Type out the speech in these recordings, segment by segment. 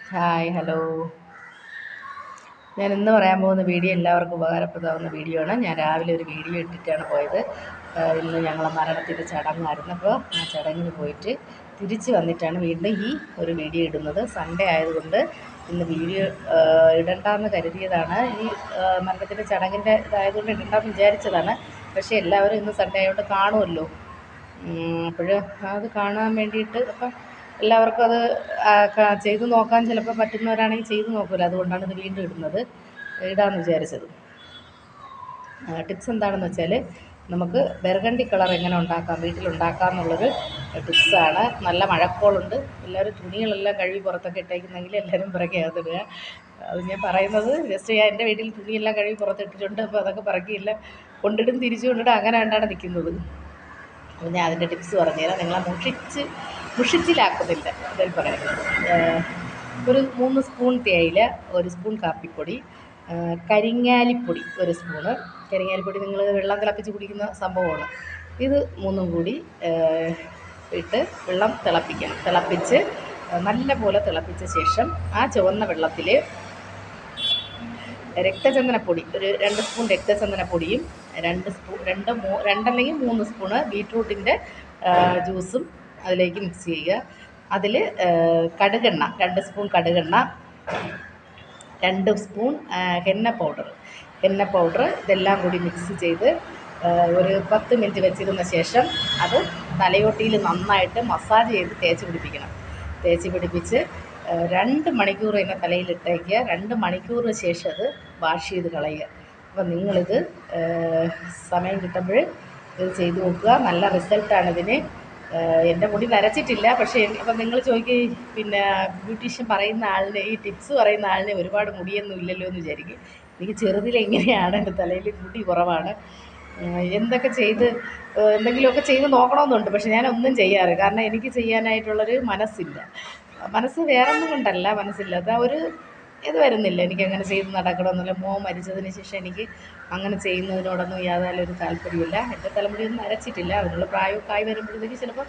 Hi hello. ഞാൻ ഇന്ന് പറയാൻ പോകുന്ന വീഡിയോ എല്ലാവർക്കും ഉപകാരപ്രദമാകുന്ന വീഡിയോ ആണ്. ഞാൻ രാവിലെ ഒരു വീഡിയോ ഇട്ടിട്ടാണ് പോയത്. ഇന്ന് ഞങ്ങളെ മരണത്തിൻ്റെ ചടങ്ങായിരുന്നു. അപ്പോൾ ആ ചടങ്ങിന് പോയിട്ട് തിരിച്ച് വന്നിട്ടാണ് വീണ്ടും ഈ ഒരു വീഡിയോ ഇടുന്നത്. സൺഡേ ആയതുകൊണ്ട് ഇന്ന് വീഡിയോ ഇടണ്ടെന്ന് കരുതിയതാണ്. ഈ മരണത്തിൻ്റെ ചടങ്ങിൻ്റെ ഇതായതുകൊണ്ട് ഇടണ്ടെന്ന് വിചാരിച്ചതാണ്. പക്ഷേ എല്ലാവരും ഇന്ന് സൺഡേ ആയതുകൊണ്ട് കാണുമല്ലോ. അപ്പോൾ അത് കാണാൻ വേണ്ടിയിട്ട് അപ്പം എല്ലാവർക്കും അത് ചെയ്ത് നോക്കാൻ ചിലപ്പോൾ പറ്റുന്നവരാണെങ്കിൽ ചെയ്ത് നോക്കുമല്ലോ. അതുകൊണ്ടാണ് ഇത് വീണ്ടും ഇടാമെന്ന് വിചാരിച്ചത്. ടിപ്സ് എന്താണെന്ന് വെച്ചാൽ നമുക്ക് ബർഗണ്ടി കളർ എങ്ങനെ ഉണ്ടാക്കാം, വീട്ടിലുണ്ടാക്കാം എന്നുള്ളൊരു ടിപ്സാണ്. നല്ല മഴക്കോളുണ്ട്. എല്ലാവരും തുണികളെല്ലാം കഴുകി പുറത്തൊക്കെ ഇട്ടേക്കുന്നെങ്കിൽ എല്ലാവരും പിറകെ അതിടുക. അത് ഞാൻ പറയുന്നത് ജസ്റ്റ് ഞാൻ എൻ്റെ വീട്ടിൽ തുണിയെല്ലാം കഴുകി പുറത്തിട്ടിട്ടുണ്ട്. അപ്പോൾ അതൊക്കെ പിറകിയില്ല കൊണ്ടിടും തിരിച്ചു കൊണ്ടിടും അങ്ങനെ കണ്ടാണ് നിൽക്കുന്നത്. അപ്പോൾ ഞാൻ അതിൻ്റെ ടിപ്സ് പറഞ്ഞുതരാം. നിങ്ങളെ മുഷിച്ചിലാക്കുന്നില്ല ഇതിൽ പറയുന്നത്. ഒരു 3 സ്പൂൺ തേയില, 1 സ്പൂൺ കാപ്പിപ്പൊടി, കരിങ്ങാലിപ്പൊടി 1 സ്പൂണ്. കരിങ്ങാലിപ്പൊടി നിങ്ങൾ വെള്ളം തിളപ്പിച്ച് കുടിക്കുന്ന സംഭവമാണ്. ഇത് 3ഉം കൂടി ഇട്ട് വെള്ളം തിളപ്പിച്ച് നല്ല പോലെ തിളപ്പിച്ച ശേഷം ആ ചുവന്ന വെള്ളത്തിൽ രക്തചന്ദനപ്പൊടി ഒരു 2 സ്പൂൺ രക്തചന്ദനപ്പൊടിയും 2 അല്ലെങ്കിൽ 3 സ്പൂണ് ബീറ്റ്റൂട്ടിൻ്റെ ജ്യൂസും അതിലേക്ക് മിക്സ് ചെയ്യുക. അതിൽ കടുകെണ്ണ 2 സ്പൂൺ കടുകെണ്ണ, 2 സ്പൂൺ ഹെന്ന പൗഡർ ഇതെല്ലാം കൂടി മിക്സ് ചെയ്ത് ഒരു 10 മിനിറ്റ് വെച്ചിരുന്ന ശേഷം അത് തലയോട്ടിയിൽ നന്നായിട്ട് മസാജ് ചെയ്ത് തേച്ച് പിടിപ്പിച്ച് 2 മണിക്കൂർ ഇതിനെ തലയിലിട്ടേക്കുക. 2 മണിക്കൂറിന് ശേഷം അത് വാഷ് ചെയ്ത് കളയുക. അപ്പം നിങ്ങളിത് സമയം കിട്ടുമ്പോൾ ഇത് ചെയ്ത് നോക്കുക. നല്ല റിസൾട്ടാണ് ഇതിന്. എൻ്റെ മുടി നരച്ചിട്ടില്ല. പക്ഷേ അപ്പം നിങ്ങൾ ചോദിക്കുക, പിന്നെ ബ്യൂട്ടീഷ്യൻ പറയുന്ന ആളിന്, ഈ ടിപ്സ് പറയുന്ന ആളിന് ഒരുപാട് മുടിയൊന്നും ഇല്ലല്ലോ എന്ന് വിചാരിക്കും. എനിക്ക് ചെറുതിലെങ്ങനെയാണ് എൻ്റെ തലയിൽ മുടി കുറവാണ്. എന്തെങ്കിലുമൊക്കെ ചെയ്ത് നോക്കണമെന്നുണ്ട്. പക്ഷെ ഞാനൊന്നും ചെയ്യാറ് കാരണം എനിക്ക് ചെയ്യാനായിട്ടുള്ളൊരു മനസ്സില്ല. മനസ്സ് വേറൊന്നും കൊണ്ടല്ല, മനസ്സില്ലാത്ത ഒരു ഇത് വരുന്നില്ല. എനിക്കങ്ങനെ ചെയ്ത് നടക്കണമെന്നില്ല. മോൻ മരിച്ചതിന് ശേഷം എനിക്ക് അങ്ങനെ ചെയ്യുന്നതിനോടൊന്നും യാതൊരു താല്പര്യമില്ല. എൻ്റെ തലമുടിയൊന്നും നരച്ചിട്ടില്ല. അതിനുള്ള പ്രായമൊക്കെ ആയി വരുമ്പോഴത്തേക്ക് ചിലപ്പോൾ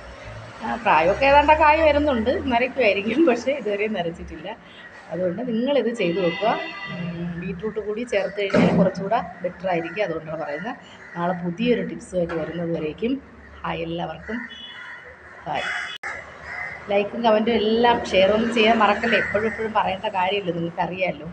പ്രായമൊക്കെ ഏതാണ്ടൊക്കെ ആയി വരുന്നുണ്ട്, നരയ്ക്കുമായിരിക്കും. പക്ഷേ ഇതുവരെയും നരച്ചിട്ടില്ല. അതുകൊണ്ട് നിങ്ങളിത് ചെയ്ത് നോക്കുക. ബീറ്റ്റൂട്ട് കൂടി ചേർത്ത് കഴിഞ്ഞാൽ കുറച്ചുകൂടെ ബെറ്റർ ആയിരിക്കും. അതുകൊണ്ടാണ് പറയുന്നത്. നാളെ പുതിയൊരു ടിപ്സുമായിട്ട് വരുന്നത് വരേക്കും ഹായ് എല്ലാവർക്കും. ഹായ്. ലൈക്കും കമൻറ്റും എല്ലാം ഷെയറൊന്നും ചെയ്യാൻ മറക്കല്ലേ. എപ്പോഴും പറയേണ്ട കാര്യമില്ല, നിങ്ങൾക്കറിയാമല്ലോ.